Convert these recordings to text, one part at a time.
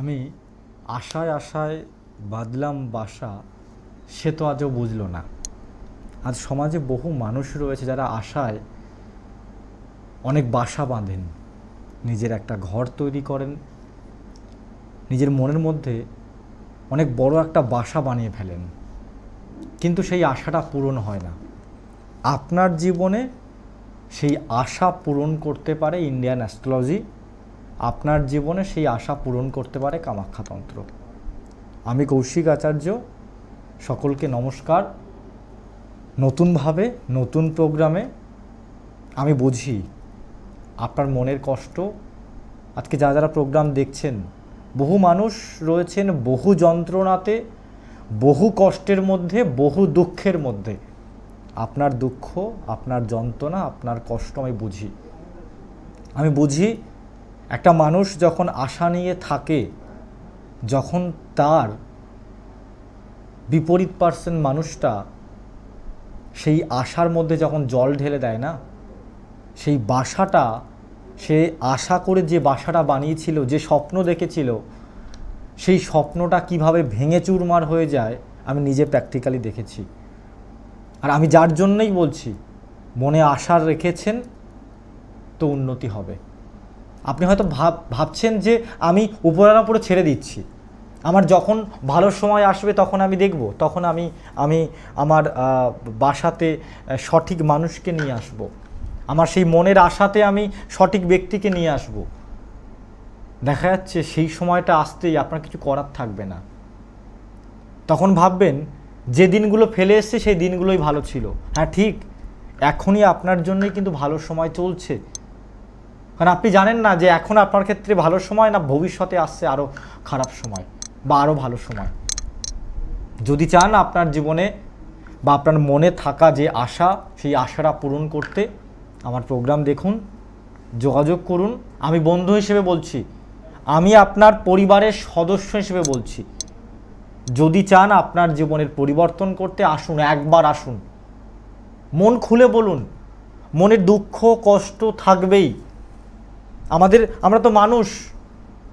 আমি আশায় আশায় বাঁধলাম বাসা, সে তো আজও বুঝল না। আজ সমাজে বহু মানুষ রয়েছে যারা আশায় অনেক বাসা বাঁধেন, নিজের একটা ঘর তৈরি করেন, নিজের মনের মধ্যে অনেক বড় একটা বাসা বানিয়ে ফেলেন, কিন্তু সেই আশাটা পূরণ হয় না। আপনার জীবনে সেই আশা পূরণ করতে পারে ইন্ডিয়ান অ্যাস্ট্রোলজি, আপনার জীবনে সেই আশা পূরণ করতে পারে কামাখ্যাতন্ত্র। আমি কৌশিক আচার্য, সকলকে নমস্কার। নতুনভাবে নতুন প্রোগ্রামে আমি বুঝি আপনার মনের কষ্ট। আজকে যারা প্রোগ্রাম দেখছেন, বহু মানুষ রয়েছেন বহু যন্ত্রণাতে, বহু কষ্টের মধ্যে, বহু দুঃখের মধ্যে। আপনার দুঃখ, আপনার যন্ত্রণা, আপনার কষ্ট আমি বুঝি। একটা মানুষ যখন আশা নিয়ে থাকে, যখন তার বিপরীত পার্সন মানুষটা সেই আশার মধ্যে যখন জল ঢেলে দেয় না, সেই বাসাটা, সে আশা করে যে বাসাটা বানিয়েছিল, যে স্বপ্ন দেখেছিল, সেই স্বপ্নটা কিভাবে ভেঙে চুরমার হয়ে যায় আমি নিজে প্র্যাকটিক্যালি দেখেছি। আর আমি যার জন্যই বলছি, মনে আশা রেখেছেন তো উন্নতি হবে। আপনি হয়তো ভাবছেন যে আমি উপরের উপরে ছেড়ে দিচ্ছি, আমার যখন ভালো সময় আসবে তখন আমি দেখব, তখন আমি আমার বাসাতে সঠিক মানুষকে নিয়ে আসব, আমার সেই মনের আশাতে আমি সঠিক ব্যক্তিকে নিয়ে আসব। দেখা যাচ্ছে সেই সময়টা আসতেই আপনার কিছু করার থাকবে না। তখন ভাববেন যে দিনগুলো ফেলে এসছে সেই দিনগুলোই ভালো ছিল। হ্যাঁ ঠিক, এখনই আপনার জন্যই কিন্তু ভালো সময় চলছে, কারণ আপনি জানেন না যে এখন আপনার ক্ষেত্রে ভালো সময় না ভবিষ্যতে আসছে আরও খারাপ সময় বা আরও ভালো সময়। যদি চান আপনার জীবনে বা আপনার মনে থাকা যে আশা, সেই আশাটা পূরণ করতে আমার প্রোগ্রাম দেখুন, যোগাযোগ করুন। আমি বন্ধু হিসেবে বলছি, আমি আপনার পরিবারের সদস্য হিসেবে বলছি। যদি চান আপনার জীবনের পরিবর্তন করতে, আসুন, একবার আসুন, মন খুলে বলুন। মনের দুঃখ কষ্ট থাকবেই। আমরা তো মানুষ,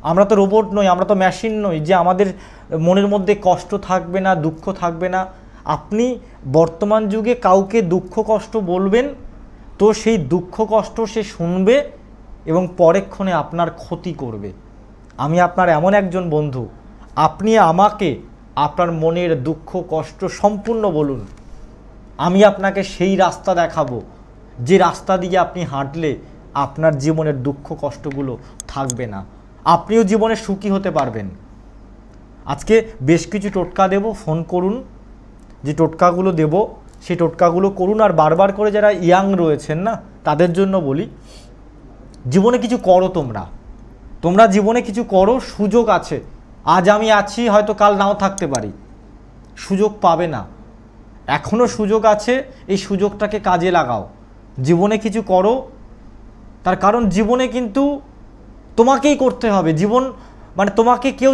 আমরা তো রোবট নই, আমরা তো মেশিন নই যে আমাদের মনের মধ্যে কষ্ট থাকবে না, দুঃখ থাকবে না। আপনি বর্তমান যুগে কাউকে দুঃখ কষ্ট বলবেন তো সেই দুঃখ কষ্ট সে শুনবে এবং পরেক্ষণে আপনার ক্ষতি করবে। আমি আপনার এমন একজন বন্ধু, আপনি আমাকে আপনার মনের দুঃখ কষ্ট সম্পূর্ণ বলুন, আমি আপনাকে সেই রাস্তা দেখাবো যে রাস্তা দিয়ে আপনি হাঁটলে আপনার জীবনের দুঃখ কষ্টগুলো থাকবে না, আপনিও জীবনে সুখী হতে পারবেন। আজকে বেশ কিছু টোটকা দেব, ফোন করুন। যে টোটকাগুলো দেব সেই টোটকাগুলো করুন। আর বারবার করে যারা ইয়াং রয়েছেন না, তাদের জন্য বলি, জীবনে কিছু করো, তোমরা জীবনে কিছু করো। সুযোগ আছে, আজ আমি আছি, হয়তো কাল নাও থাকতে পারি, সুযোগ পাবে না, এখনও সুযোগ আছে, এই সুযোগটাকে কাজে লাগাও। জীবনে কিছু করো, তার কারণ জীবনে কিন্তু তোমাকেই করতে হবে। জীবন মানে তোমাকে কেউ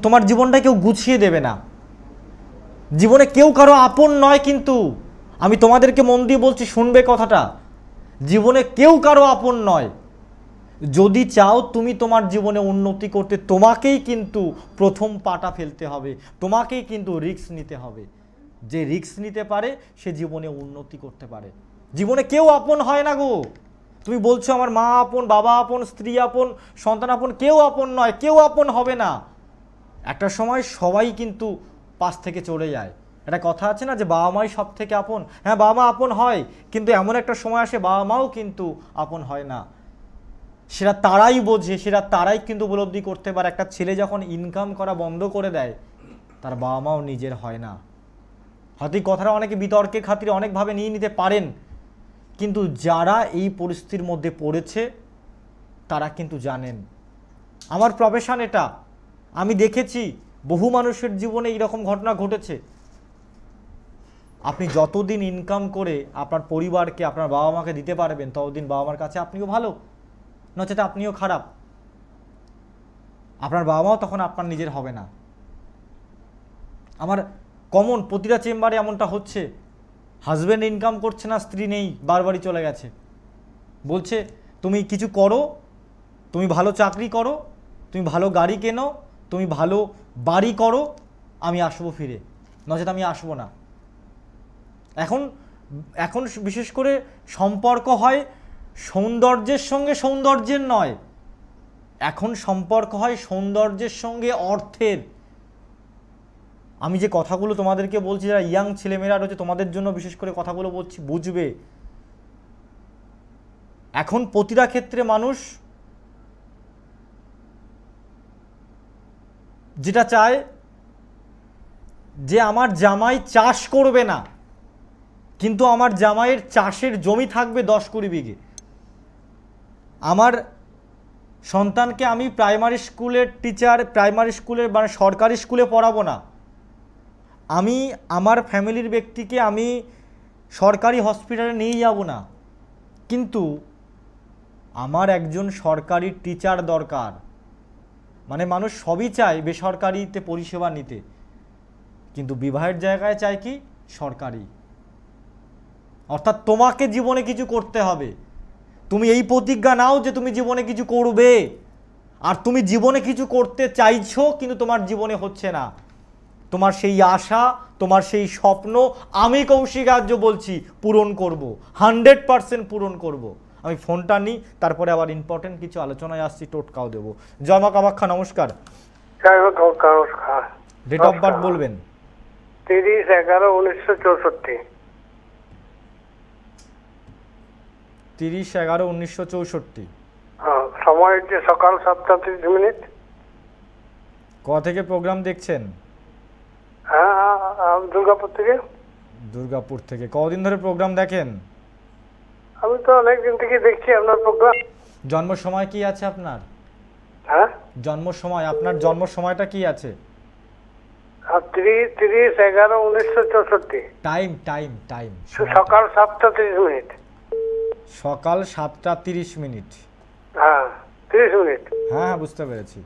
তোমার জীবনটা কেউ গুছিয়ে দেবে না। জীবনে কেউ কারো আপন নয়, কিন্তু আমি তোমাদেরকে মন দিয়ে বলছি, শুনবে কথাটা, জীবনে কেউ কারো আপন নয়। যদি চাও তুমি তোমার জীবনে উন্নতি করতে, তোমাকেই কিন্তু প্রথম পাটা ফেলতে হবে, তোমাকেই কিন্তু রিস্ক নিতে হবে। যে রিস্ক নিতে পারে সে জীবনে উন্নতি করতে পারে। জীবনে কেউ আপন হয় না গো। তুমি বলছো আমার মা আপন, বাবা আপন, স্ত্রী আপন, সন্তান আপন, কেউ আপন নয়, কেউ আপন হবে না। একটা সময় সবাই কিন্তু পাশ থেকে চলে যায়। একটা কথা আছে না যে বাবা মাই সব থেকে আপন। হ্যাঁ, বাবা মা আপন হয়, কিন্তু এমন একটা সময় আসে বাবা মাও কিন্তু আপন হয় না। সেটা তারাই বোঝে, সেটা তারাই কিন্তু উপলব্ধি করতে পারে। একটা ছেলে যখন ইনকাম করা বন্ধ করে দেয়, তার বাবা মাও নিজের হয় না। হয়তো এই কথাটা অনেকে বিতর্কের খাতিরে অনেকভাবে নিয়ে নিতে পারেন, কিন্তু যারা এই পরিস্থিতির মধ্যে পড়েছে তারা কিন্তু জানেন। আমার প্রফেশন এটা, আমি দেখেছি বহু মানুষের জীবনে এইরকম ঘটনা ঘটেছে। আপনি যতদিন ইনকাম করে আপনার পরিবারকে, আপনার বাবা মাকে দিতে পারবেন, ততদিন বাবা মার কাছে আপনিও ভালো, নচেত আপনিও খারাপ। আপনার বাবা মাও তখন আপনার নিজের হবে না। আমার কমন প্রতিটা চেম্বারে এমনটা হচ্ছে, হাজব্যান্ড ইনকাম করছে না, স্ত্রী নেই, বারবারই চলে গেছে। বলছে তুমি কিছু করো, তুমি ভালো চাকরি করো, তুমি ভালো গাড়ি কেনো, তুমি ভালো বাড়ি করো, আমি আসবো ফিরে, নচেত আমি আসবো না। এখন এখন বিশেষ করে সম্পর্ক হয় সৌন্দর্যের সঙ্গে সৌন্দর্যের নয়, এখন সম্পর্ক হয় সৌন্দর্যের সঙ্গে অর্থের। আমি যে কথাগুলো তোমাদেরকে বলছি, যারা ইয়াং ছেলেমেয়েরা রয়েছে তোমাদের জন্য বিশেষ করে কথাগুলো বলছি, বুঝবে। এখন প্রতিটা ক্ষেত্রে মানুষ যেটা চায় যে আমার জামাই চাষ করবে না, কিন্তু আমার জামাইয়ের চাষের জমি থাকবে 10-20 বিঘে। আমার সন্তানকে আমি প্রাইমারি স্কুলের টিচার, প্রাইমারি স্কুলের মানে সরকারি স্কুলে পড়াবো না, আমি আমার ফ্যামিলির ব্যক্তিকে আমি সরকারি হসপিটালে নিয়ে যাব না, কিন্তু আমার একজন সরকারি টিচার দরকার। মানে মানুষ সবই চায় বেসরকারিতে পরিষেবা নিতে, কিন্তু বিবাহের জায়গায় চায় কি সরকারি। অর্থাৎ তোমাকে জীবনে কিছু করতে হবে, তুমি এই প্রতিজ্ঞা নাও যে তুমি জীবনে কিছু করবে, আর তুমি জীবনে কিছু করতে চাইছো কিন্তু তোমার জীবনে হচ্ছে না। তোমার সেই আশা, তোমার সেই স্বপ্ন আমি কৌশিক আর্য বলছি পূরণ করব, 100% পূরণ করব। আমি ফোনটা নিই, তারপরে আবার ইম্পর্টেন্ট কিছু আলোচনায় আসছি, টোটকাও দেবো। জয় মা কামাখ্যা, নমস্কার। ডেট অফ বার্থ বলবেন। 30/11/1964। 30/11/1964। সময় হচ্ছে সকাল 7:30। কোথা থেকে প্রোগ্রাম দেখছেন? হ্যাঁ, দুর্গাপুর থেকে। দুর্গাপুর থেকে। কদিন ধরে প্রোগ্রাম দেখেন? আমি তো অনেকদিন থেকে দেখছি আপনার প্রোগ্রাম। জন্ম সময় কি আছে আপনার? হ্যাঁ, জন্ম সময়, আপনার জন্ম সময়টা কি আছে? 30/11/1964। টাইম টাইম টাইম সকাল 7:30। সকাল 7:30। হ্যাঁ, 30 মিনিট। হ্যাঁ, বুঝতে পেরেছি।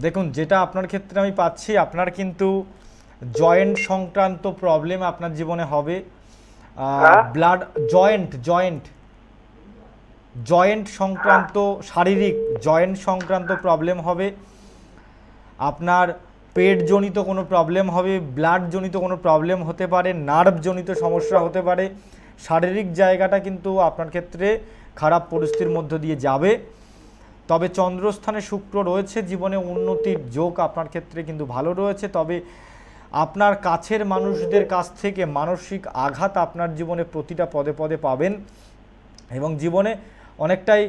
দেখুন, যেটা আপনার ক্ষেত্রে আমি পাচ্ছি, আপনার কিন্তু জয়েন্ট সংক্রান্ত প্রবলেম আপনার জীবনে হবে। ব্লাড জয়েন্ট সংক্রান্ত, শারীরিক জয়েন্ট সংক্রান্ত প্রবলেম হবে। আপনার পেট জনিত কোনো প্রবলেম হবে, ব্লাড জনিত কোনো প্রবলেম হতে পারে, নার্ভ জনিত সমস্যা হতে পারে। শারীরিক জায়গাটা কিন্তু আপনার ক্ষেত্রে খারাপ পরিস্থিতির মধ্য দিয়ে যাবে। তবে চন্দ্রস্থানে শুক্র রয়েছে, জীবনে উন্নতির যোগ আপনার ক্ষেত্রে কিন্তু ভালো রয়েছে। তবে আপনার কাছের মানুষদের কাছ থেকে মানসিক আঘাত আপনার জীবনে প্রতিটা পদে পদে পাবেন, এবং জীবনে অনেকটাই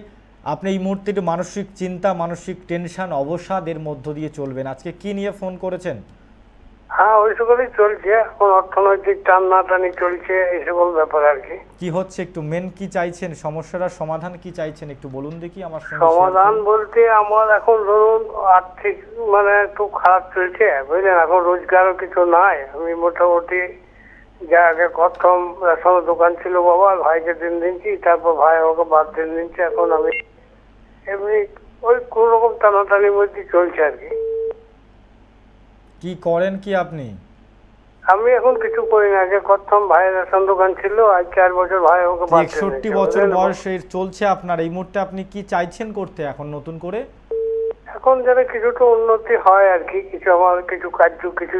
আপনি এই মুহূর্তে একটু মানসিক চিন্তা, মানসিক টেনশন, অবসাদের মধ্য দিয়ে চলবেন। আজকে কি নিয়ে ফোন করেছেন? হ্যাঁ, ওই সকলই চলছে এখন, অর্থনৈতিক টানাটানি চলছে, এই সকল ব্যাপার আর কি। কি হচ্ছে একটু মেন কি চাইছেন, সমস্যাটার সমাধান কি চাইছেন একটু বলুন দেখি আমার সঙ্গে। সমাধান বলতে আমার এখন ধরুন আর্থিক মানে একটু খারাপ চলছে, বুঝলেন। এখন রোজগারও কিছু নাই। আমি মোটামুটি যা আগে প্রথম রেশনের দোকান ছিল বাবা, ভাইকে দিন দিনছি, তারপর ভাই আমাকে বাদ দিন দিনছে। এখন আমি এমনি ওই কোন রকম টানাটানির মধ্যে চলছে আর কি। কি করেন কি আপনি? আমি এখন কিছু করি না। আগে প্রথম ভাইয়ের রেশন দোকান ছিল, আজ 4 বছর ভাই আমাকে বাদ দিন। 61 বছর বয়সে চলছে আপনার, এই মুহূর্তে আপনি কি চাইছেন করতে এখন নতুন করে? এখন যেন কিছুটা উন্নতি হয় আর কি, কিছু আমার কিছু কার্য, কিছু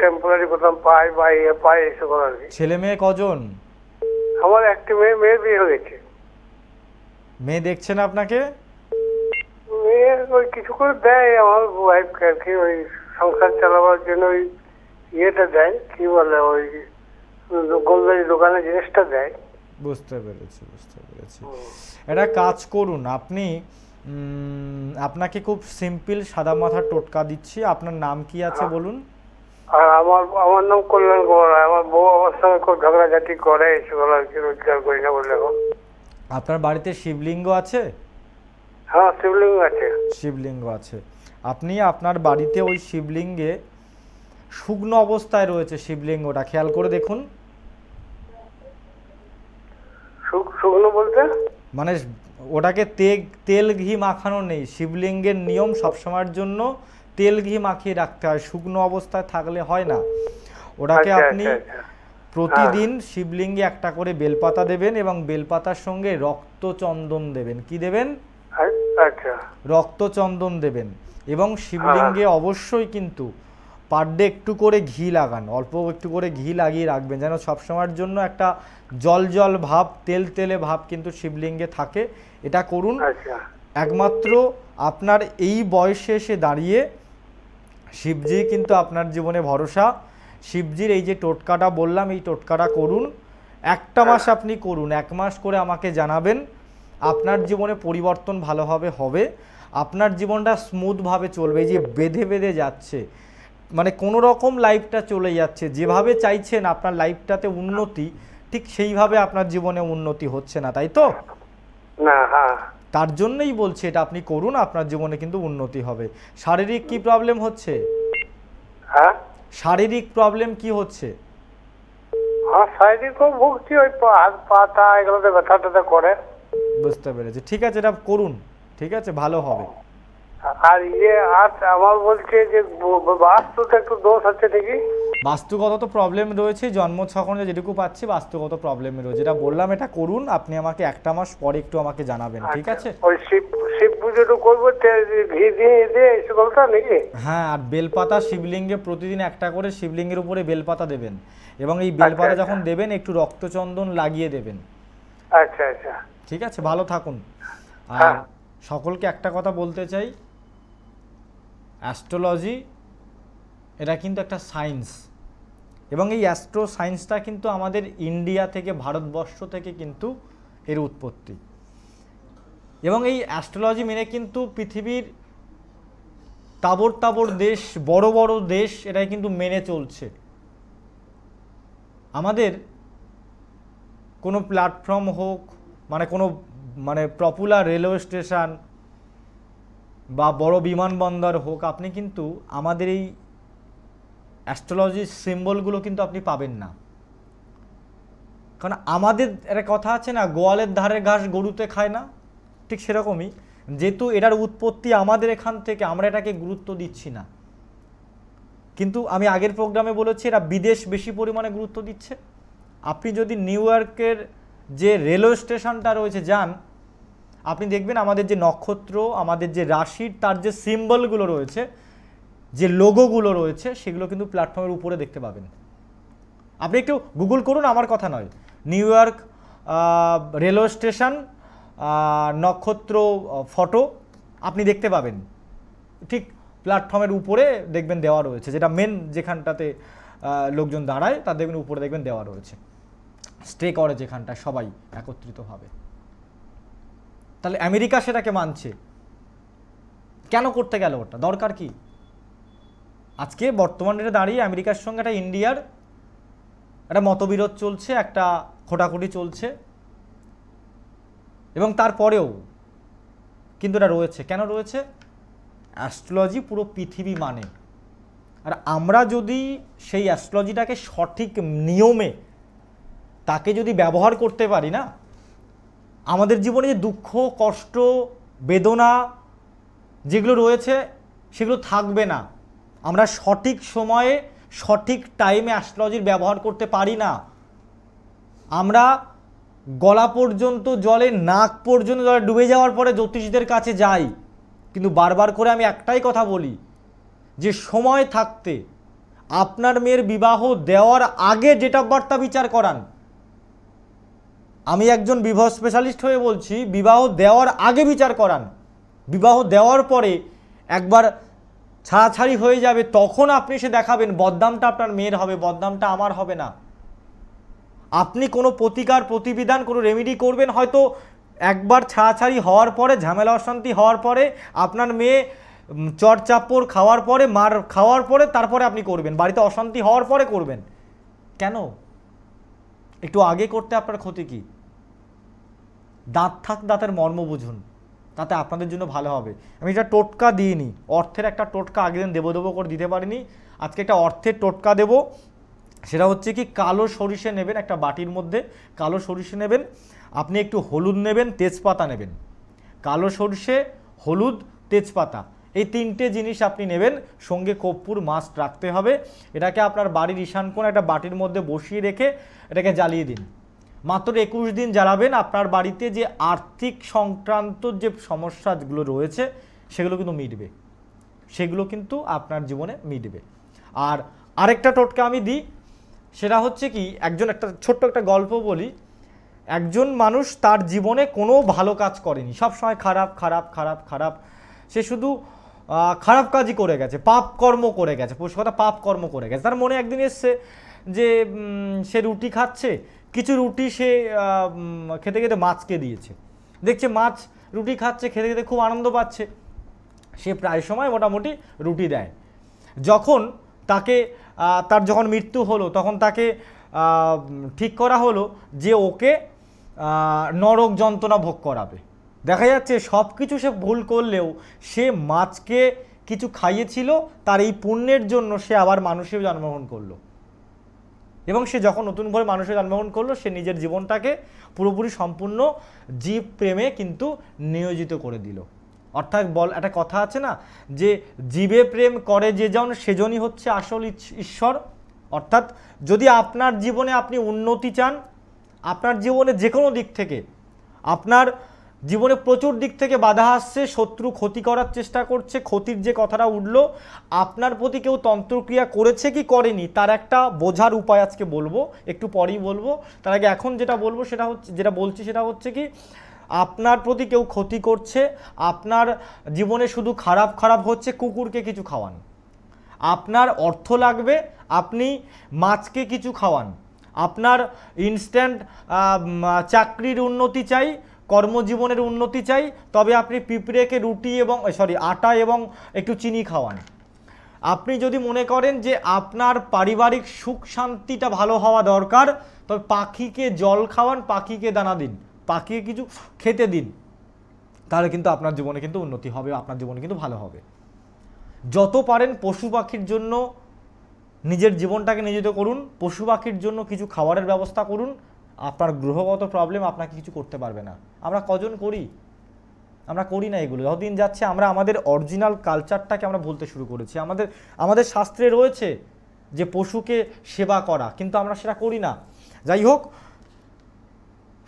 টেম্পোরারি কোথাও পাই বা ইয়ে পাই, এসব আর কি। ছেলে মেয়ে কজন? আমার একটি মেয়ের বিয়ে হয়েছে। মেয়ে দেখছেন আপনাকে? মেয়ে ওই কিছু করে দেয় আমার ওয়াইফকে আর কি, ওই সংসার চালাবার জন্য ওই ইয়েটা দেয়, কি বলে ওই গোলদারি দোকানে জিনিসটা দেয়। বুঝতে পেরেছি। একটা কাজ করুন, আপনি আপনাকে খুব সিম্পল সাদা মাথার টোটকা দিচ্ছি। আপনার নাম কি আছে বলুন? আর আমার নাম কল্যাণ কুমার। আমার বউ আমার সঙ্গে খুব ঝগড়াঝাটি করে, এসব আর কি, রোজগার করি না বলে। এখন আপনার বাড়িতে শিবলিঙ্গ আছে? হ্যাঁ, শিবলিঙ্গ আছে। শিবলিঙ্গ আছে। আপনি আপনার বাড়িতে ওই শিবলিঙ্গে শুকনো অবস্থায় রয়েছে শিবলিঙ্গটা, খেয়াল করে দেখুন। শুকনো বলতে মানে ওটাকে তেল ঘি মাখানো নেই। শিবলিঙ্গের নিয়ম সবসময়ের জন্য তেল ঘি মাখিয়ে রাখতে হয়, শুকনো অবস্থায় থাকলে হয় না। ওটাকে আপনি প্রতিদিন শিবলিঙ্গে একটা করে বেলপাতা দেবেন, এবং বেলপাতার সঙ্গে রক্তচন্দন দেবেন। কি দেবেন? আচ্ছা রক্তচন্দন দেবেন এবং শিবলিঙ্গে অবশ্যই কিন্তু পার ডে একটু করে ঘি লাগান, অল্প একটু করে ঘি লাগিয়ে রাখবেন যেন সবসময়ের জন্য একটা জল জল ভাব, তেল তেলে ভাব কিন্তু শিবলিঙ্গে থাকে। এটা করুন। আচ্ছা একমাত্র আপনার এই বয়সে এসে দাঁড়িয়ে শিবজি কিন্তু আপনার জীবনে ভরসা। শিবজির এই যে টোটকাটা বললাম, এই টোটকাটা করুন, একটা মাস আপনি করুন, 1 মাস করে আমাকে জানাবেন। আপনার জীবনে পরিবর্তন ভালোভাবে হবে, আপনার জীবনটা স্মুথভাবে চলবে। এই যে বেঁধে বেঁধে যাচ্ছে, মানে কোনো রকম লাইফটা চলে যাচ্ছে, যেভাবে চাইছেন আপনার লাইফটাতে উন্নতি, ঠিক সেইভাবে আপনার জীবনে উন্নতি হচ্ছে না, তাই তো? না, হ্যাঁ। তার জন্যই বলছি এটা আপনি করুন, আপনার জীবনে কিন্তু উন্নতি হবে। শারীরিক কি প্রবলেম হচ্ছে? হ্যাঁ, শারীরিক প্রবলেম কি হচ্ছে? হ্যাঁ শারীরিকও ভুগছি, ওই হাত পাটা এগুলোতে ব্যথা ট্যাথা করে। বুঝতে পেরেছি, ঠিক আছে, এটা করুন, ঠিক আছে, ভালো হবে। আর আর আমার বলছে যে বাস্তুতে একটু দোষ আছে নাকি? বাস্তুগত তো প্রবলেম রয়েছে, জন্ম ছকনে যেটুকু পাচ্ছি বাস্তুগত প্রবলেম রয়েছে। যেটা বললাম এটা করুন, আপনি আমাকে 1টা মাস পরে একটু আমাকে জানাবেন, ঠিক আছে? ওই শিব পুজোটা করবো, ঘি দিয়ে এসবটা নাকি? হ্যাঁ, আর বেলপাতা শিবলিঙ্গে প্রতিদিন 1টা করে শিবলিঙ্গের উপরে বেলপাতা দেবেন, এবং এই বেলপাতা যখন দেবেন একটু রক্তচন্দন লাগিয়ে দেবেন। আচ্ছা আচ্ছা, ঠিক আছে, ভালো থাকুন। আর সকলকে একটা কথা বলতে চাই, অ্যাস্ট্রোলজি এটা কিন্তু একটা সায়েন্স, এবং এই অ্যাস্ট্রো সায়েন্সটা কিন্তু আমাদের ইন্ডিয়া থেকে, ভারতবর্ষ থেকে কিন্তু এর উৎপত্তি। এবং এই অ্যাস্ট্রোলজি মেনে কিন্তু পৃথিবীর তাবড় তাবড় দেশ, বড় বড় দেশ এটাই কিন্তু মেনে চলছে। আমাদের কোনো প্ল্যাটফর্ম হোক, মানে পপুলার রেলওয়ে স্টেশন বা বড় বিমানবন্দর হোক, আপনি কিন্তু আমাদের এই অ্যাস্ট্রোলজির সিম্বলগুলো কিন্তু আপনি পাবেন না। কারণ আমাদের একটা কথা আছে না, গোয়ালের ধারে ঘাস গরুতে খায় না, ঠিক সেরকমই যেহেতু এটার উৎপত্তি আমাদের এখান থেকে, আমরা এটাকে গুরুত্ব দিচ্ছি না। কিন্তু আমি আগের প্রোগ্রামে বলেছি এরা বিদেশ বেশি পরিমাণে গুরুত্ব দিচ্ছে। আপনি যদি নিউ ইয়র্কের যে রেলওয়ে স্টেশনটা রয়েছে যান, আপনি দেখবেন আমাদের যে নক্ষত্র, আমাদের যে রাশির তার যে সিম্বলগুলো রয়েছে, যে লোগোগুলো রয়েছে, সেগুলো কিন্তু প্ল্যাটফর্মের উপরে দেখতে পাবেন। আপনি একটু গুগল করুন, আমার কথা নয়, নিউ ইয়র্ক রেলওয়ে স্টেশন নক্ষত্র ফটো আপনি দেখতে পাবেন, ঠিক প্ল্যাটফর্মের উপরে দেখবেন দেওয়া রয়েছে, যেটা মেন যেখানটাতে লোকজন দাঁড়ায় তার দেখবেন উপরে দেখবেন দেওয়া রয়েছে, স্টে করে যেখানটা সবাই একত্রিতভাবে। তাহলে আমেরিকা সেটাকে মানছে, কেন করতে গেল? ওটা দরকার কি? আজকে বর্তমান ডেটে দাঁড়িয়ে আমেরিকার সঙ্গে একটা ইন্ডিয়ার একটা মতবিরোধ চলছে, একটা খোটাখুটি চলছে, এবং তারপরেও কিন্তু এটা রয়েছে। কেন রয়েছে? অ্যাস্ট্রোলজি পুরো পৃথিবী মানে। আর আমরা যদি সেই অ্যাস্ট্রোলজিটাকে সঠিক নিয়মে তাকে যদি ব্যবহার করতে পারি না, আমাদের জীবনে যে দুঃখ, কষ্ট, বেদনা যেগুলো রয়েছে সেগুলো থাকবে না। আমরা সঠিক সময়ে সঠিক টাইমে অ্যাস্ট্রোলজির ব্যবহার করতে পারি না। আমরা গলা পর্যন্ত জলে, নাক পর্যন্ত জলে ডুবে যাওয়ার পরে জ্যোতিষীদের কাছে যাই, কিন্তু বারবার করে আমি একটাই কথা বলি যে সময় থাকতে আপনার মেয়ের বিবাহ দেওয়ার আগে ডেট অফ বার্থটা বিচার করান। আমি একজন বিবাহ স্পেশালিস্ট হয়ে বলছি, বিবাহ দেওয়ার আগে বিচার করান। বিবাহ দেওয়ার পরে একবার ছাড়াছাড়ি হয়ে যাবে, তখন আপনি এসে দেখাবেন বদনামটা আপনার মেয়ের হবে, বদনামটা আমার হবে না। আপনি কোনো প্রতিকার, প্রতিবিধান, কোনো রেমেডি করবেন হয়তো একবার ছাড়াছাড়ি হওয়ার পরে, ঝামেলা অশান্তি হওয়ার পরে, আপনার মেয়ে চট চাপড় খাওয়ার পরে, মার খাওয়ার পরে, তারপরে আপনি করবেন, বাড়িতে অশান্তি হওয়ার পরে করবেন। কেন? একটু আগে করতে আপনার ক্ষতি কি? দাঁত থাক, দাঁতের মর্ম বুঝুন, তাতে আপনাদের জন্য ভালো হবে। আমি এটা টোটকা দিইনি, অর্থের একটা টোটকা আগের দিন দেবো করে দিতে পারিনি, আজকে একটা অর্থের টোটকা দেব। সেটা হচ্ছে কি, কালো সরিষে নেবেন, একটা বাটির মধ্যে কালো সরিষে নেবেন, আপনি একটু হলুদ নেবেন, তেজপাতা নেবেন। কালো সরিষে, হলুদ, তেজপাতা, এই 3টে জিনিস আপনি নেবেন, সঙ্গে কর্পূর মাস্ট রাখতে হবে। এটাকে আপনার বাড়ির ঈশান কোণে একটা বাটির মধ্যে বসিয়ে রেখে এটাকে জ্বালিয়ে দিন। মাত্র 21 দিন জ্বালাবেন, আপনার বাড়িতে যে আর্থিক সংক্রান্ত যে সমস্যাগুলো রয়েছে সেগুলো কিন্তু মিটবে, সেগুলো কিন্তু আপনার জীবনে মিটবে। আর আরেকটা টোটকা আমি দিই, সেটা হচ্ছে কি, একটা ছোট্ট একটা গল্প বলি। একজন মানুষ তার জীবনে কোনো ভালো কাজ করেনি, সবসময় খারাপ খারাপ খারাপ খারাপ, সে শুধু খারাপ কাজই করে গেছে, পাপ কর্ম করে গেছে, কথা পাপ কর্ম করে গেছে। তার মনে একদিন এসছে যে সে রুটি খাচ্ছে, কিছু রুটি সে খেতে খেতে মাছকে দিয়েছে, দেখছে মাছ রুটি খাচ্ছে, খেতে খেতে খুব আনন্দ পাচ্ছে, সে প্রায় সময় মোটামুটি রুটি দেয়। যখন তাকে তার যখন মৃত্যু হলো, তখন তাকে ঠিক করা হলো যে ওকে নরক যন্ত্রণা ভোগ করাবে। দেখা যাচ্ছে সব কিছু সে ভুল করলেও সে মাছকে কিছু খাইয়েছিল, তার এই পুণ্যের জন্য সে আবার মানুষের জন্মগ্রহণ করলো, এবং সে যখন নতুন করে মানুষের জন্মগ্রহণ করলো, সে নিজের জীবনটাকে পুরোপুরি সম্পূর্ণ জীব প্রেমে কিন্তু নিয়োজিত করে দিল। অর্থাৎ একটা কথা আছে না, যে জীবে প্রেম করে যে জন সেজনই হচ্ছে আসল ঈশ্বর। অর্থাৎ যদি আপনার জীবনে আপনি উন্নতি চান, আপনার জীবনে যে কোনো দিক থেকে, আপনার জীবনে প্রচুর দিক থেকে বাধা আসছে, শত্রু ক্ষতি করার চেষ্টা করছে, ক্ষতির যে কথাটা উঠলো, আপনার প্রতি কেউ তন্ত্রক্রিয়া করেছে কি করেনি তার একটা বোঝার উপায় আজকে বলবো, একটু পরেই বলবো। তার আগে এখন যেটা বলবো যেটা বলছি সেটা হচ্ছে কি, আপনার প্রতি কেউ ক্ষতি করছে, আপনার জীবনে শুধু খারাপ খারাপ হচ্ছে, কুকুরকে কিছু খাওয়ান। আপনার অর্থ লাগবে, আপনি মাছকে কিছু খাওয়ান। আপনার ইনস্ট্যান্ট চাকরির উন্নতি চাই, কর্মজীবনের উন্নতি চাই, তবে আপনি পিঁপড়েকে রুটি এবং আটা এবং একটু চিনি খাওয়ান। আপনি যদি মনে করেন যে আপনার পারিবারিক সুখ শান্তিটা ভালো হওয়া দরকার, তবে পাখিকে জল খাওয়ান, পাখিকে দানা দিন, পাখিকে কিছু খেতে দিন, তাহলে কিন্তু আপনার জীবনে কিন্তু উন্নতি হবে, আপনার জীবনে কিন্তু ভালো হবে। যত পারেন পশু পাখির জন্য নিজের জীবনটাকে নিয়োজিত করুন, পশু পাখির জন্য কিছু খাবারের ব্যবস্থা করুন, আপনার গ্রহগত প্রবলেম আপনাকে কিছু করতে পারবে না। আমরা কজন করি? আমরা করি না এগুলো। যতদিন যাচ্ছে আমরা আমাদের অরিজিনাল কালচারটাকে আমরা ভুলতে শুরু করেছি। আমাদের শাস্ত্রে রয়েছে যে পশুকে সেবা করা, কিন্তু আমরা সেটা করি না। যাই হোক,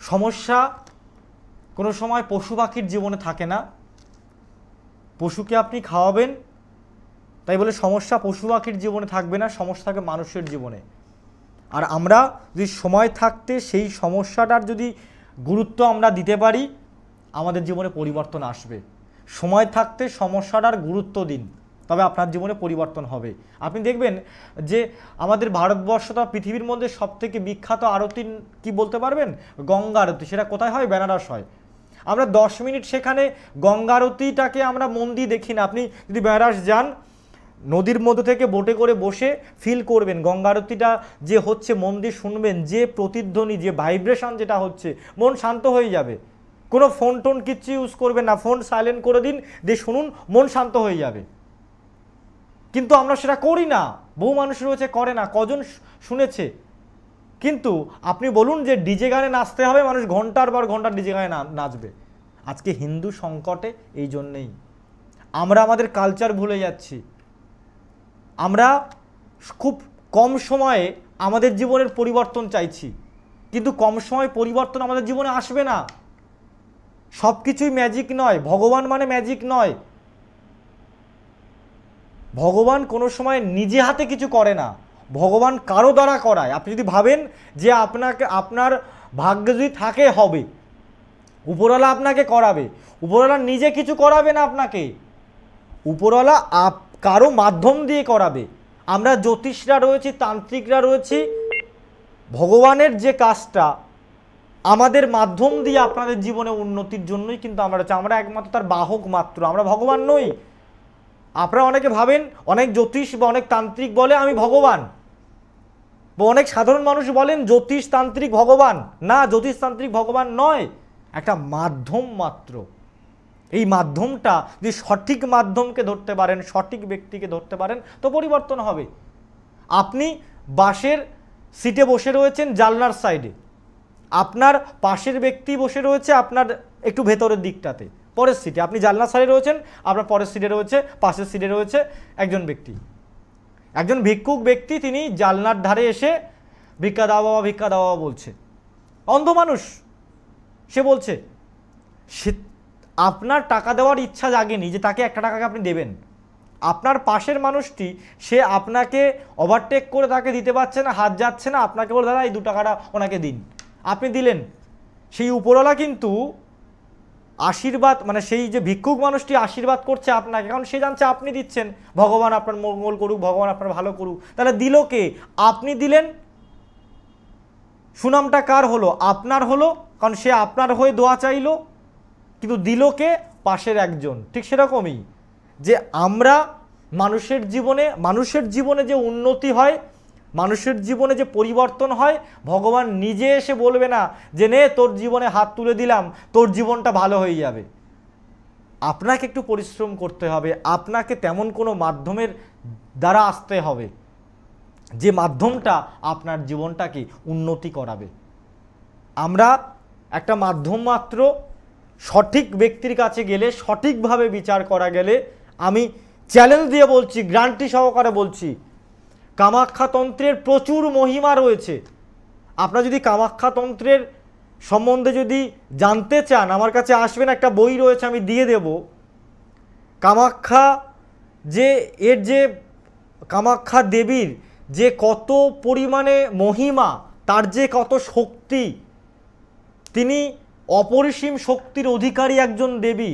সমস্যা কোনো সময় পশু পাখির জীবনে থাকে না, পশুকে আপনি খাওয়াবেন তাই বলে সমস্যা পশু পাখির জীবনে থাকবে না, সমস্যা থাকবে মানুষের জীবনে। আর আমরা যদি সময় থাকতে সেই সমস্যাটার যদি গুরুত্ব আমরা দিতে পারি, আমাদের জীবনে পরিবর্তন আসবে। সময় থাকতে সমস্যাটার গুরুত্ব দিন, তবে আপনার জীবনে পরিবর্তন হবে। আপনি দেখবেন যে আমাদের ভারতবর্ষ বা পৃথিবীর মধ্যে সবথেকে বিখ্যাত আরতি কি বলতে পারবেন? গঙ্গা আরতি। সেটা কোথায় হয়? বেনারস হয়। আমরা 10 মিনিট সেখানে গঙ্গা আরতিটাকে আমরা মন দিয়ে দেখি না। আপনি যদি বেনারস যান, নদীর মধ্যে থেকে বোটে করে বসে ফিল করবেন গঙ্গা আরতিটা যে হচ্ছে, মন দিয়ে শুনবেন, যে প্রতিধ্বনি, যে ভাইব্রেশন যেটা হচ্ছে, মন শান্ত হয়ে যাবে। কোনো ফোন টোন কিচ্ছু ইউজ করবেন না, ফোন সাইলেন্ট করে দিন, দিয়ে শুনুন, মন শান্ত হয়ে যাবে। কিন্তু আমরা সেটা করি না, বহু মানুষ রয়েছে করে না, কজন শুনেছে? কিন্তু আপনি বলুন যে ডিজে গানে নাচতে হবে, মানুষ ঘন্টার পর ঘন্টা ডিজে গানে নাচবে। আজকে হিন্দু সংকটে এই জন্যেই আমরা আমাদের কালচার ভুলে যাচ্ছি। আমরা খুব কম সময়ে আমাদের জীবনের পরিবর্তন চাইছি, কিন্তু কম সময়ে পরিবর্তন আমাদের জীবনে আসবে না। সব কিছুই ম্যাজিক নয়, ভগবান মানে ম্যাজিক নয়। ভগবান কোনো সময় নিজে হাতে কিছু করে না, ভগবান কারো দ্বারা করায়। আপনি যদি ভাবেন যে আপনার ভাগ্য যদি থাকে হবে, উপরওয়ালা আপনাকে করাবে, উপরওয়ালা নিজে কিছু করাবে না আপনাকে, উপরওয়ালা কারো মাধ্যম দিয়ে করাবে। আমরা জ্যোতিষরা রয়েছি, তান্ত্রিকরা রয়েছি, ভগবানের যে কাজটা আমাদের মাধ্যম দিয়ে আপনাদের জীবনে উন্নতির জন্যই কিন্তু আমরা একমাত্র তার বাহক মাত্র, আমরা ভগবান নই। আপনারা অনেকে ভাবেন, অনেক জ্যোতিষ বা অনেক তান্ত্রিক বলে আমি ভগবান, বা অনেক সাধারণ মানুষ বলেন জ্যোতিষ তান্ত্রিক ভগবান। না, জ্যোতিষ তান্ত্রিক ভগবান নয়, একটা মাধ্যম মাত্র। এই মাধ্যমটা যদি সঠিক মাধ্যমকে ধরতে পারেন, সঠিক ব্যক্তিকে ধরতে পারেন, তো পরিবর্তন হবে। আপনি বাসের সিটে বসে রয়েছেন জানলার সাইডে, আপনার পাশের ব্যক্তি বসে রয়েছে আপনার একটু ভেতরের দিকটাতে, পরের সিটে। আপনি জানলার সাইডে রয়েছেন, আপনার পরের সিটে রয়েছে, পাশের সিটে রয়েছে একজন ব্যক্তি, একজন ভিক্ষুক ব্যক্তি। তিনি জানলার ধারে এসে ভিক্ষা দাও বাবা, ভিক্ষা দাও বাবা বলছে, অন্ধ মানুষ, সে বলছে সে আপনার টাকা দেওয়ার ইচ্ছা জাগেনি যে তাকে 1 টাকা আপনি দেবেন। আপনার পাশের মানুষটি সে আপনাকে ওভারটেক করে তাকে দিতে পারছে না, হাত যাচ্ছে না, আপনাকে বলে দাদা এই 2 টাকাটা ওনাকে দিন, আপনি দিলেন। সেই উপরওয়ালা কিন্তু আশীর্বাদ, মানে সেই যে ভিক্ষুক মানুষটি আশীর্বাদ করছে আপনাকে, কারণ সে জানছে আপনি দিচ্ছেন, ভগবান আপনার মঙ্গল করুক, ভগবান আপনার ভালো করুক। তাহলে দিল কে? আপনি দিলেন। সুনামটা কার হলো? আপনার হলো, কারণ সে আপনার হয়ে দোয়া চাইলো। কিন্তু দিল কে? পাশের একজন। ঠিক সেরকমই যে আমরা মানুষের জীবনে যে উন্নতি হয়, মানুষের জীবনে যে পরিবর্তন হয়, ভগবান নিজে এসে বলবে না যে নে তোর জীবনে হাত তুলে দিলাম, তোর জীবনটা ভালো হয়ে যাবে। আপনাকে একটু পরিশ্রম করতে হবে, আপনাকে তেমন কোনো মাধ্যমের দ্বারা আসতে হবে যে মাধ্যমটা আপনার জীবনটাকে উন্নতি করাবে। আমরা একটা মাধ্যম মাত্র, সঠিক ব্যক্তির কাছে গেলে, সঠিকভাবে বিচার করা গেলে, আমি চ্যালেঞ্জ দিয়ে বলছি, গ্যারান্টি সহকারে বলছি, কামাখ্যাতন্ত্রের প্রচুর মহিমা রয়েছে। আপনারা যদি কামাখ্যাতন্ত্রের সম্বন্ধে যদি জানতে চান, আমার কাছে আসবেন, একটা বই রয়েছে আমি দিয়ে দেব। কামাখ্যা যে কামাখ্যা দেবীর যে কত পরিমাণে মহিমা, তার যে কত শক্তি, তিনি অপরিসীম শক্তির অধিকারী একজন দেবী,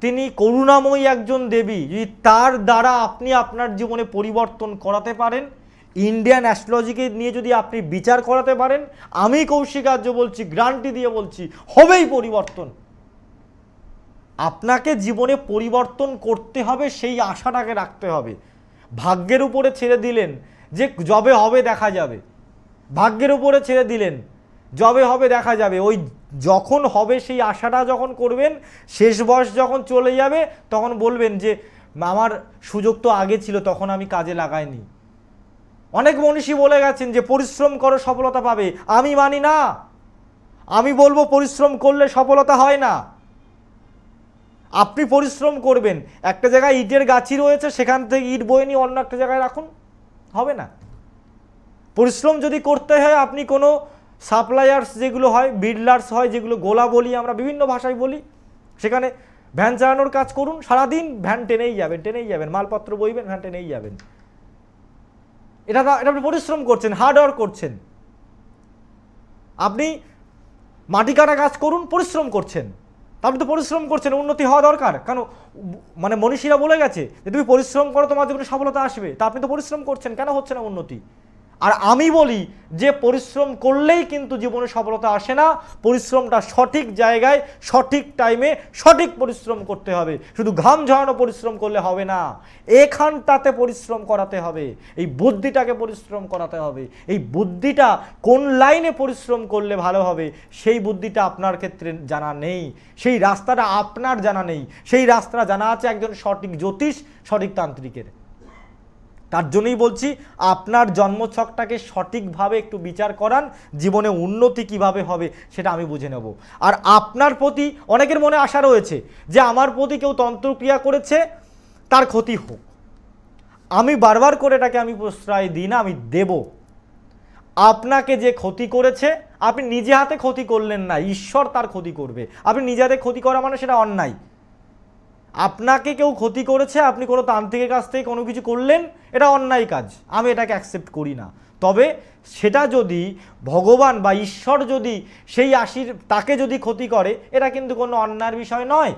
তিনি করুণাময়ী একজন দেবী। যদি তার দ্বারা আপনি আপনার জীবনে পরিবর্তন করাতে পারেন, ইন্ডিয়ান অ্যাস্ট্রোলজিকে নিয়ে যদি আপনি বিচার করাতে পারেন, আমি কৌশিক আর্য বলছি, গ্যারান্টি দিয়ে বলছি, হবেই পরিবর্তন। আপনাকে জীবনে পরিবর্তন করতে হবে, সেই আশাটাকে রাখতে হবে। ভাগ্যের উপরে ছেড়ে দিলেন যে যবে হবে দেখা যাবে, ভাগ্যের উপরে ছেড়ে দিলেন যবে হবে দেখা যাবে, ওই যখন হবে সেই আশাটা যখন করবেন, শেষ বয়স যখন চলে যাবে তখন বলবেন যে আমার সুযোগ তো আগে ছিল, তখন আমি কাজে লাগাইনি। অনেক মনীষী বলে গেছেন যে পরিশ্রম করো সফলতা পাবে, আমি মানি না। আমি বলবো পরিশ্রম করলে সফলতা হয় না। আপনি পরিশ্রম করবেন, একটা জায়গায় ইটের গাছি রয়েছে, সেখান থেকে ইট বয়ে নিয়ে অন্য একটা জায়গায় রাখুন, হবে না। পরিশ্রম যদি করতে হয়, আপনি কোনো সাপ্লায়ার্স যেগুলো হয়, বিল্ডার্স হয়, যেগুলো গোলা বলি আমরা, বিভিন্ন ভাষায় বলি, সেখানে ভ্যান চালানোর কাজ করুন, সারাদিন ভ্যান টেনেই যাবেন, মালপত্র বইবেন, ভ্যান টেনেই যাবেন। এটা আপনি পরিশ্রম করছেন, হার্ড ওয়ার্ক করছেন। আপনি মাটি কাটা কাজ করুন, পরিশ্রম করছেন, আপনি তো পরিশ্রম করছেন, উন্নতি হওয়া দরকার। কেন? মানে মনীষীরা বলে গেছে যে তুমি পরিশ্রম করো, তোমার জীবনে সফলতা আসবে। তা আপনি তো পরিশ্রম করছেন, কেন হচ্ছে না উন্নতি? আর আমি বলি যে পরিশ্রম করলেই কিন্তু জীবনে সফলতা আসে না, পরিশ্রমটা সঠিক জায়গায়, সঠিক টাইমে, সঠিক পরিশ্রম করতে হবে। শুধু ঘাম ঝরানো পরিশ্রম করলে হবে না, এখানটাতে পরিশ্রম করাতে হবে, এই বুদ্ধিটাকে পরিশ্রম করাতে হবে। এই বুদ্ধিটা কোন লাইনে পরিশ্রম করলে ভালো হবে, সেই বুদ্ধিটা আপনার ক্ষেত্রে জানা নেই, সেই রাস্তাটা আপনার জানা নেই। সেই রাস্তাটা জানা আছে একজন সঠিক জ্যোতিষ, সঠিক তান্ত্রিকের। তার জন্যই বলছি আপনার জন্মছকটাকে সঠিকভাবে একটু বিচার করান, জীবনে উন্নতি কিভাবে হবে সেটা আমি বুঝে নেব। আর আপনার প্রতি অনেকের মনে আশা রয়েছে যে আমার প্রতি কেউ তন্ত্রক্রিয়া করেছে, তার ক্ষতি হোক। আমি বারবার করে এটাকে আমি প্রশ্রয় দিই না, আমি দেব। আপনাকে যে ক্ষতি করেছে, আপনি নিজে হাতে ক্ষতি করলেন না, ঈশ্বর তার ক্ষতি করবে। আপনি নিজে হাতে ক্ষতি করা মানে সেটা অন্যায়। আপনাকে কেউ ক্ষতি করেছে, আপনি কোনো তান্ত্রিকের কাছ থেকে কোনো কিছু করলেন, এটা অন্যায় কাজ, আমি এটাকে অ্যাকসেপ্ট করি না। তবে সেটা যদি ভগবান বা ঈশ্বর যদি সেই তাকে যদি ক্ষতি করে, এটা কিন্তু কোনো অন্যায়ের বিষয় নয়।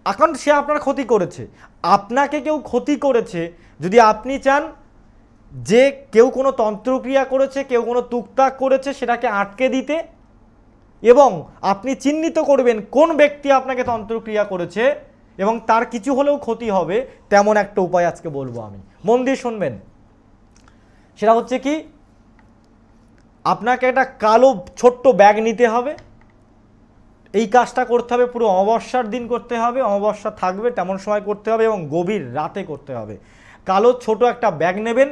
এখন সে আপনার ক্ষতি করেছে, আপনাকে কেউ ক্ষতি করেছে, যদি আপনি চান যে কেউ কোনো তন্ত্রক্রিয়া করেছে, কেউ কোনো তুকতাক করেছে, সেটাকে আটকে দিতে, এবং আপনি চিহ্নিত করবেন কোন ব্যক্তি আপনাকে তন্ত্রক্রিয়া করেছে এবং তার কিছু হলেও ক্ষতি হবে, তেমন একটা উপায় আজকে বলবো আমি। মন দিয়ে শুনবেন। সেটা হচ্ছে কি, আপনাকে একটা কালো ছোট্ট ব্যাগ নিতে হবে। এই কাজটা করতে হবে পুরো অমাবস্যার দিন করতে হবে, অমাবস্যা থাকবে তেমন সময় করতে হবে এবং গভীর রাতে করতে হবে। কালো ছোট একটা ব্যাগ নেবেন,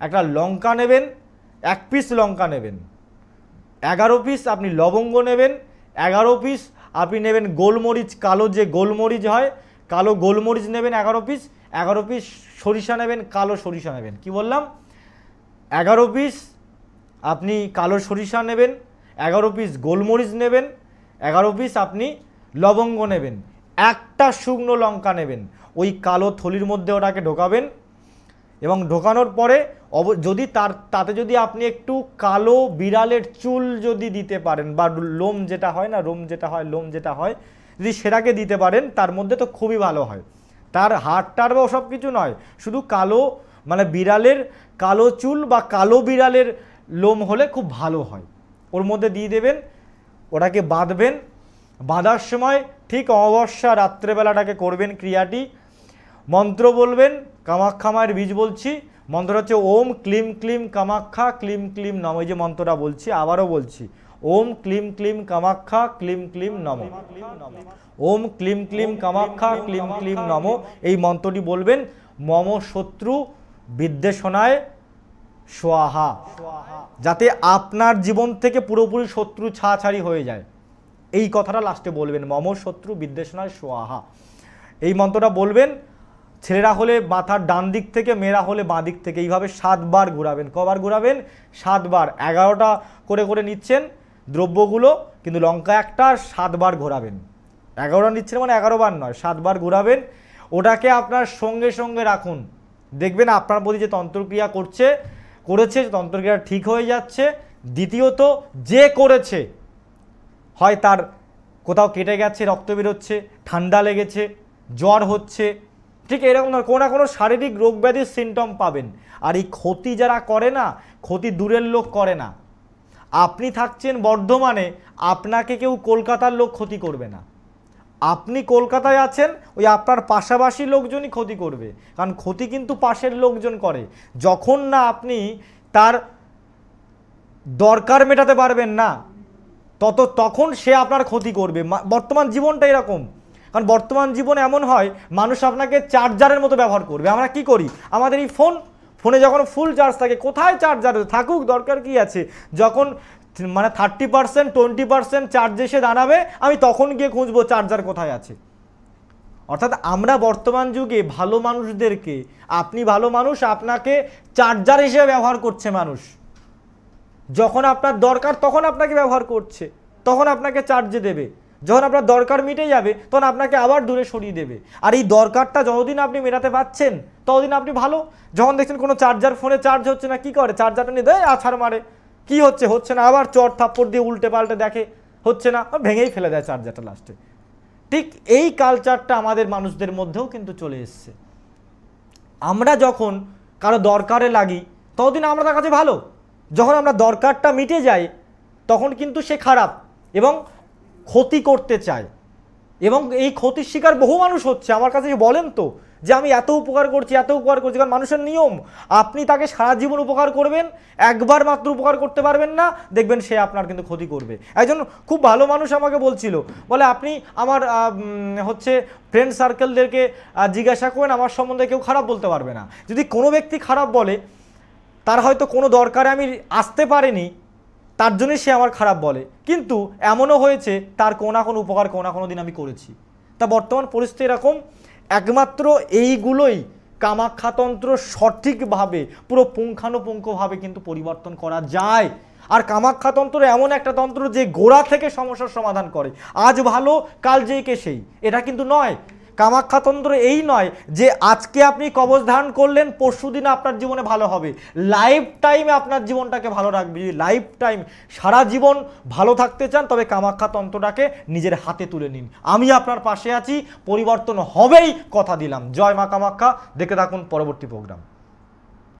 একটা লঙ্কা নেবেন, 1 পিস লঙ্কা নেবেন, 11 পিস আপনি লবঙ্গ নেবেন, 11 পিস আপনি নেবেন গোলমরিচ, কালো যে গোলমরিচ হয়, কালো গোলমরিচ নেবেন 11 পিস, 11 পিস সরিষা নেবেন, কালো সরিষা নেবেন। কি বললাম? 11 পিস আপনি কালো সরিষা নেবেন, 11 পিস গোলমরিচ নেবেন, 11 পিস আপনি লবঙ্গ নেবেন, একটা শুকনো লঙ্কা নেবেন, ওই কালো থলির মধ্যে ওটাকে ঢোকাবেন এবং ঢোকানোর পরে যদি তাতে যদি আপনি একটু কালো বিড়ালের চুল যদি দিতে পারেন বা লোম যেটা হয় না, লোম যেটা হয় যদি সেটাকে দিতে পারেন তার মধ্যে তো খুবই ভালো হয়। তার হাড়টার বা ওসব কিছু নয়, শুধু কালো মানে বিড়ালের কালো চুল বা কালো বিড়ালের লোম হলে খুব ভালো হয়, ওর মধ্যে দিয়ে দেবেন, ওটাকে বাঁধবেন। বাঁধার সময় ঠিক অমাবস্যা রাত্রেবেলাটাকে করবেন ক্রিয়াটি, মন্ত্র বলবেন, কামাখ্যা মায়ের বীজ বলছি, মন্ত্র হচ্ছে ওম ক্লিম ক্লিম কামাখ্যা ক্লিম ক্লিম নম। এই যে মন্ত্রটা বলছি, আবারও বলছি, ওম ক্লিম ক্লিম কামাখ্যা ক্লিম ক্লিম নম, ওম ক্লিম ক্লিম কামাখ্যা ক্লিম ক্লিম নম। এই মন্ত্রটি বলবেন, মম শত্রু বিদ্বেষণায় স্বাহা, যাতে আপনার জীবন থেকে পুরোপুরি শত্রু ছাড়াছাড়ি হয়ে যায়। এই কথাটা লাস্টে বলবেন, মম শত্রু বিদ্বেষণায় স্বাহা। এই মন্ত্রটা বলবেন, ছেলেরা হলে মাথার ডান দিক থেকে, মেয়েরা হলে বাঁ দিক থেকে, এইভাবে 7 বার ঘোরাবেন। কবার ঘোরাবেন? 7 বার। 11টা করে করে নিচ্ছেন দ্রব্যগুলো, কিন্তু লঙ্কা একটা 7 বার ঘোরাবেন। 11টা নিচ্ছেন মানে 11 বার নয়, 7 বার ঘোরাবেন। ওটাকে আপনার সঙ্গে সঙ্গে রাখুন, দেখবেন আপনার প্রতি যে তন্ত্রক্রিয়া করেছে তন্ত্রক্রিয়া ঠিক হয়ে যাচ্ছে। দ্বিতীয়ত, যে করেছে হয় তার কোথাও কেটে গেছে, রক্ত বেরোচ্ছে, ঠান্ডা লেগেছে, জ্বর হচ্ছে, ঠিক এরকম কোনো না কোনো শারীরিক রোগ ব্যাধির সিমটম পাবেন। আর এই ক্ষতি যারা করে না, ক্ষতি দূরের লোক করে না। আপনি থাকছেন বর্ধমানে, আপনাকে কেউ কলকাতার লোক ক্ষতি করবে না। আপনি কলকাতায় আছেন, ওই আপনার পাশাপাশি লোকজনই ক্ষতি করবে, কারণ ক্ষতি কিন্তু পাশের লোকজন করে। যখন না আপনি তার দরকার মেটাতে পারবেন না, তখন সে আপনার ক্ষতি করবে। বর্তমান জীবনটা এরকম, কারণ বর্তমান জীবন এমন হয়, মানুষ আপনাকে চার্জারের মতো ব্যবহার করবে। আমরা কি করি, আমাদের এই ফোনে যখন ফুল চার্জ থাকে, কোথায় চার্জার থাকুক, দরকার কি আছে, যখন মানে 30% 20% চার্জ এসে দাঁড়াবে, আমি তখন গিয়ে খুঁজবো চার্জার কোথায় আছে। অর্থাৎ আমরা বর্তমান যুগে ভালো মানুষদেরকে, আপনি ভালো মানুষ, আপনাকে চার্জার হিসেবে ব্যবহার করছে মানুষ। যখন আপনার দরকার তখন আপনাকে ব্যবহার করছে, তখন আপনাকে চার্জে দেবে। যখন আপনার দরকার মিটে যাবে তখন আপনাকে আবার দূরে সরিয়ে দেবে। আর এই দরকারটা যতদিন আপনি মেটাতে পারছেন ততদিন আপনি ভালো। যখন দেখছেন কোনো চার্জার ফোনে চার্জ হচ্ছে না, কি করে, চার্জারটা নিয়ে দেয় আছাড় মারে, কি হচ্ছে না, আবার চট থাপ্পড় দিয়ে উল্টে পাল্টে দেখে, হচ্ছে না, ভেঙেই ফেলে দেয় চার্জারটা লাস্টে। ঠিক এই কালচারটা আমাদের মানুষদের মধ্যেও কিন্তু চলে এসছে। আমরা যখন কারো দরকারে লাগি ততদিন আমরা তার কাছে ভালো, যখন আমরা দরকারটা মিটে যায় তখন কিন্তু সে খারাপ এবং ক্ষতি করতে চায়। এবং এই ক্ষতির শিকার বহু মানুষ হচ্ছে। আমার কাছে বলেন তো যে আমি এত উপকার করছি, কারণ মানুষের নিয়ম, আপনি তাকে সারা জীবন উপকার করবেন, একবার মাত্র উপকার করতে পারবেন না, দেখবেন সে আপনার কিন্তু ক্ষতি করবে। একজন খুব ভালো মানুষ আমাকে বলছিল, বলে আপনি আমার ফ্রেন্ড সার্কেলদেরকে জিজ্ঞাসা করেন, আমার সম্বন্ধে কেউ খারাপ বলতে পারবে না। যদি কোনো ব্যক্তি খারাপ বলে, তার হয়তো কোনো দরকারে আমি আসতে পারিনি, তার জন্যই সে আমার খারাপ বলে, কিন্তু এমনও হয়েছে তার কোনো না কোনো উপকার কোনো না কোনো দিন আমি করেছি। তা বর্তমান পরিস্থিতি এরকম, একমাত্র এইগুলোই কামাখ্যাতন্ত্র সঠিকভাবে পুরো পুঙ্খানুপুঙ্খভাবে কিন্তু পরিবর্তন করা যায়। আর কামাখ্যাতন্ত্র এমন একটা তন্ত্র যে গোড়া থেকে সমস্যার সমাধান করে, আজ ভালো কাল যেই কে সেই, এটা কিন্তু নয়। কামাখ্যাতন্ত্র এই নয় যে আজকে আপনি কবচ ধারণ করলেন, পরশু দিন আপনার জীবনে ভালো হবে, লাইফ টাইমে আপনার জীবনটাকে ভালো রাখবে। যদি লাইফ টাইম সারা জীবন ভালো থাকতে চান, তবে কামাখ্যাতন্ত্রটাকে নিজের হাতে তুলে নিন। আমি আপনার পাশে আছি, পরিবর্তন হবেই, কথা দিলাম। জয় মা কামাখ্যা। দেখে থাকুন পরবর্তী প্রোগ্রাম।